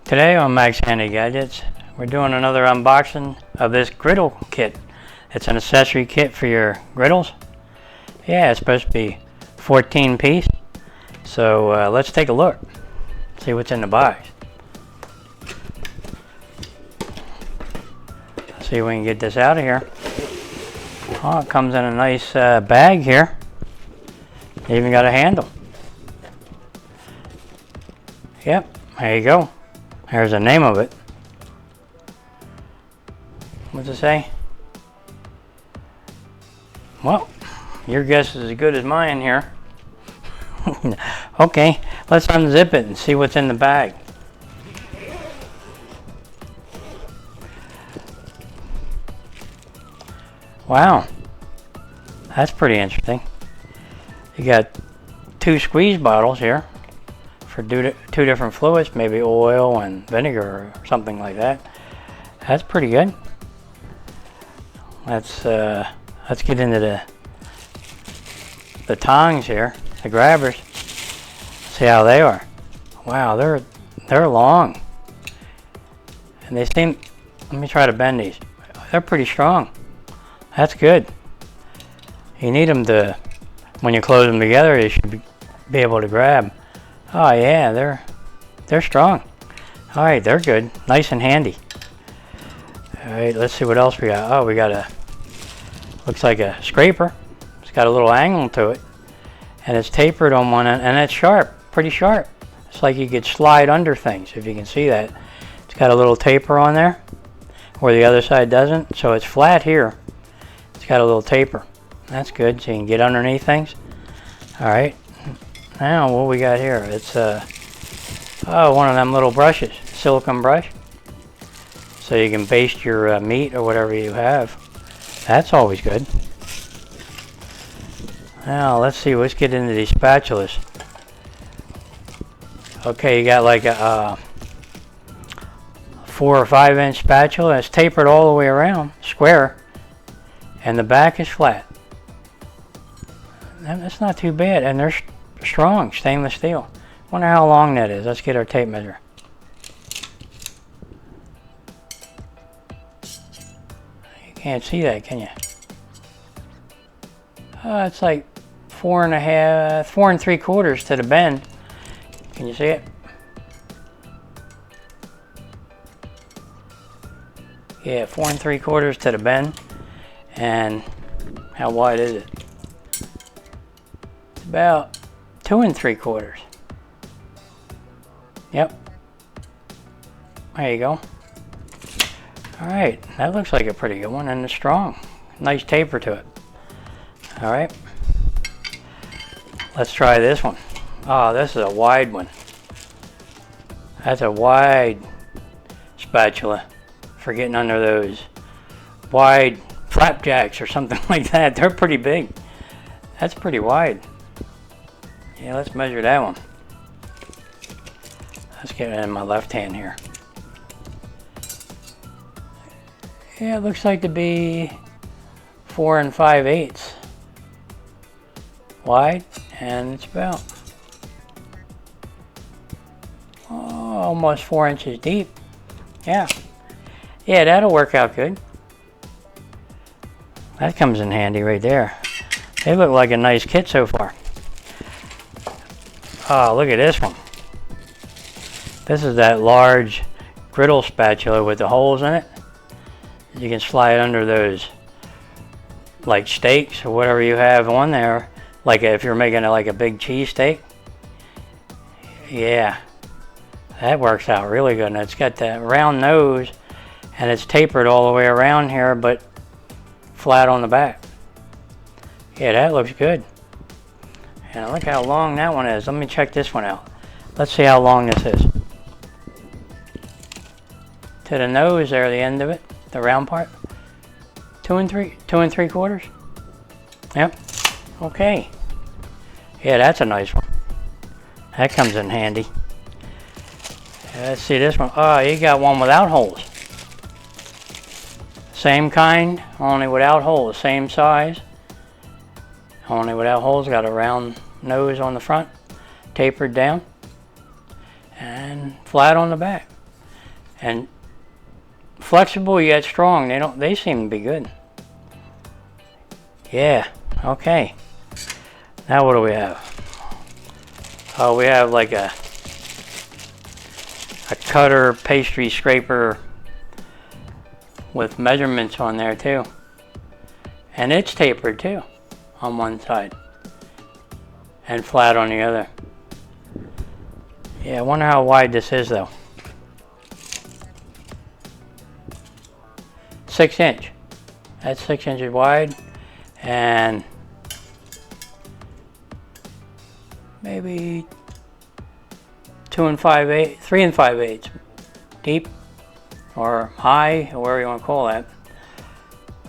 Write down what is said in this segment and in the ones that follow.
Today on Max Handy Gadgets, we're doing another unboxing of this griddle kit. It's an accessory kit for your griddles. Yeah, it's supposed to be 14 piece. So let's take a look, see what's in the box. See if we can get this out of here. Oh, it comes in a nice bag here. Even got a handle. Yep, there you go. There's the name of it. What's it say? Well, your guess is as good as mine here. Okay, let's unzip it and see what's in the bag. Wow, that's pretty interesting. You got two squeeze bottles here for two different fluids, maybe oil and vinegar or something like that. That's pretty good. Let's get into the tongs here, the grabbers. See how they are. Wow, they're long, and they seem. Let me try to bend these. They're pretty strong. That's good. You need them to, when you close them together, you should be able to grab. Oh yeah, they're strong. All right, they're good, nice and handy. All right, let's see what else we got. Oh, we got looks like a scraper. It's got a little angle to it, and it's tapered on one end, and it's sharp, pretty sharp. It's like you could slide under things, if you can see that. It's got a little taper on there, where the other side doesn't, so it's flat here. It's got a little taper. That's good, so you can get underneath things. All right. Now what we got here? It's one of them little brushes, silicone brush, so you can baste your meat or whatever you have. That's always good. Now let's see. Let's get into these spatulas. Okay, you got like a 4 or 5 inch spatula. It's tapered all the way around, square, and the back is flat. That's not too bad, and they're strong, stainless steel. Wonder how long that is. Let's get our tape measure. You can't see that, can you? It's like 4 3/4 to the bend. Can you see it? Yeah, 4 3/4 to the bend. And how wide is it? It's about 2 3/4. Yep. There you go. Alright, that looks like a pretty good one, and it's strong. Nice taper to it. Alright. Let's try this one. Oh, this is a wide one. That's a wide spatula for getting under those wide flapjacks or something like that. They're pretty big. That's pretty wide. Yeah, let's measure that one. Let's get it in my left hand here. Yeah, it looks like to be 4 5/8 wide, and it's about almost 4 inches deep. Yeah, that'll work out good. That comes in handy right there. They look like a nice kit so far. Oh, look at this one. This is that large griddle spatula with the holes in it. You can slide under those like steaks or whatever you have on there. Like if you're making like a big cheese steak. Yeah, that works out really good. And it's got that round nose, and it's tapered all the way around here, but flat on the back. Yeah, that looks good. And look how long that one is. Let me check this one out. Let's see how long this is. To the nose there, the end of it, the round part. 2 3/4. Yep. Okay. Yeah, that's a nice one. That comes in handy. Let's see this one. Oh, you got one without holes. Same kind, only without holes. Same size, only without holes. Got a round nose on the front, tapered down, and flat on the back. and flexible yet strong. They seem to be good. Yeah, okay. Now what do we have? Oh, we have like a cutter pastry scraper with measurements on there too. And it's tapered too on one side and flat on the other. Yeah, I wonder how wide this is though. 6 inch. That's 6 inches wide and maybe 3 and 5/8 deep or high, or whatever you want to call that,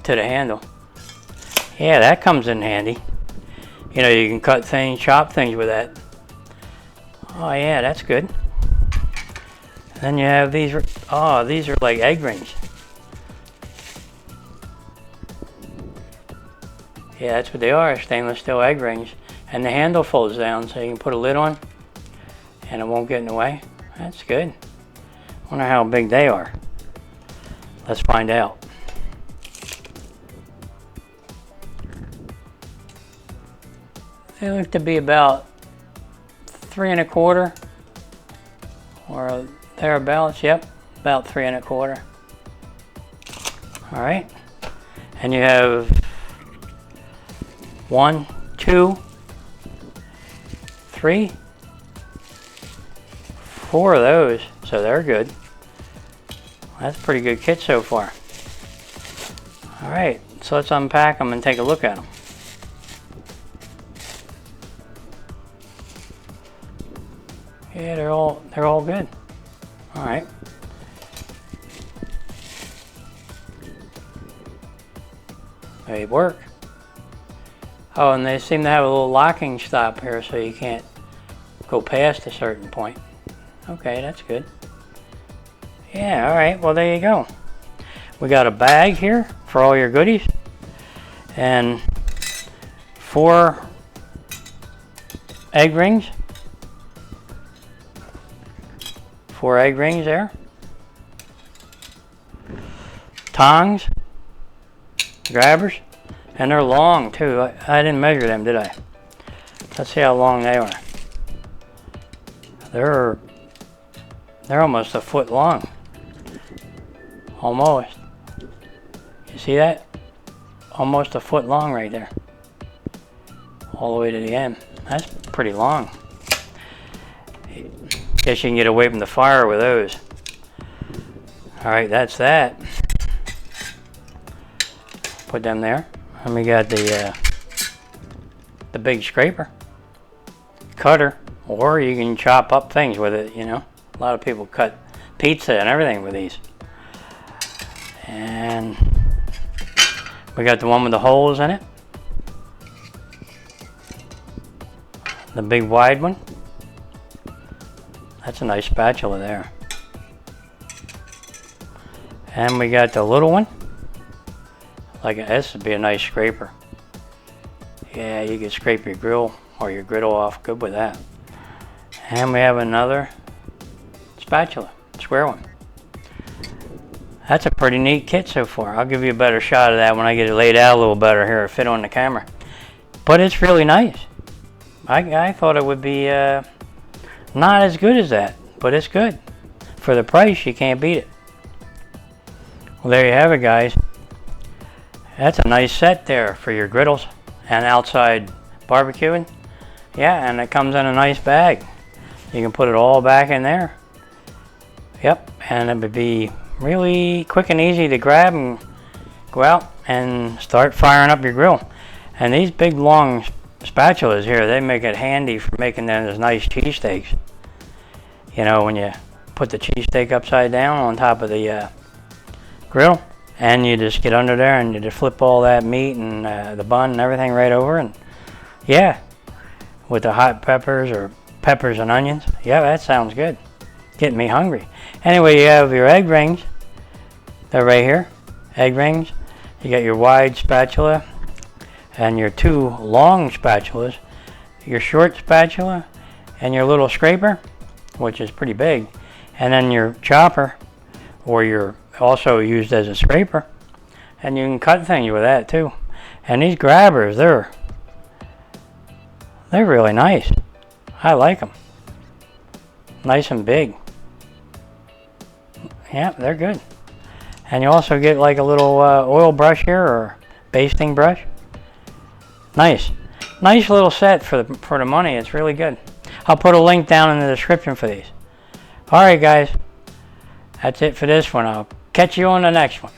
to the handle. Yeah, that comes in handy. You know, you can cut things, chop things with that. Oh yeah, that's good. Then you have these. Oh, these are like egg rings. Yeah, that's what they are, stainless steel egg rings. And the handle folds down so you can put a lid on and it won't get in the way. That's good. Wonder how big they are. Let's find out. They look to be about 3 1/4 or thereabouts. Yep, about 3 1/4. All right, and you have 1, 2, 3, 4 of those, so they're good. That's a pretty good kit so far. All right, so let's unpack them and take a look at them. Yeah, they're all good. All right. They work. Oh, and they seem to have a little locking stop here so you can't go past a certain point. Okay, that's good. Yeah, all right, well there you go. We got a bag here for all your goodies and 4 egg rings. 4 egg rings there. Tongs, grabbers, and they're long too. I didn't measure them, did I? Let's see how long they are. They're almost a foot long. Almost. You see that? Almost a foot long right there. All the way to the end. That's pretty long. Guess you can get away from the fire with those. Alright, that's that. Put them there. And we got the big scraper. Cutter. Or you can chop up things with it, you know. A lot of people cut pizza and everything with these. And we got the one with the holes in it. The big wide one. That's a nice spatula there. And we got the little one. Like this would be a nice scraper. Yeah, you can scrape your grill or your griddle off good with that. And we have another spatula, square one. That's a pretty neat kit so far. I'll give you a better shot of that when I get it laid out a little better here, fit on the camera. But it's really nice. I thought it would be not as good as that, but it's good. For the price, you can't beat it. Well, there you have it, guys. That's a nice set there for your griddles and outside barbecuing. Yeah, and it comes in a nice bag. You can put it all back in there. Yep, and it would be really quick and easy to grab and go out and start firing up your grill. And these big long spatulas here, they make it handy for making those nice cheesesteaks. You know, when you put the cheesesteak upside down on top of the grill, and you just get under there and you just flip all that meat and the bun and everything right over, and yeah, with the hot peppers or peppers and onions. Yeah, that sounds good. Getting me hungry. Anyway, you have your egg rings. They're right here. Egg rings. You got your wide spatula and your 2 long spatulas. Your short spatula and your little scraper, which is pretty big. And then your chopper or you're also used as a scraper. And you can cut things with that too. And these grabbers, they're really nice. I like them. Nice and big. Yeah, they're good. And you also get like a little oil brush here, or basting brush. Nice little set for the money. It's really good. I'll put a link down in the description for these. Alright guys, that's it for this one. I'll catch you on the next one.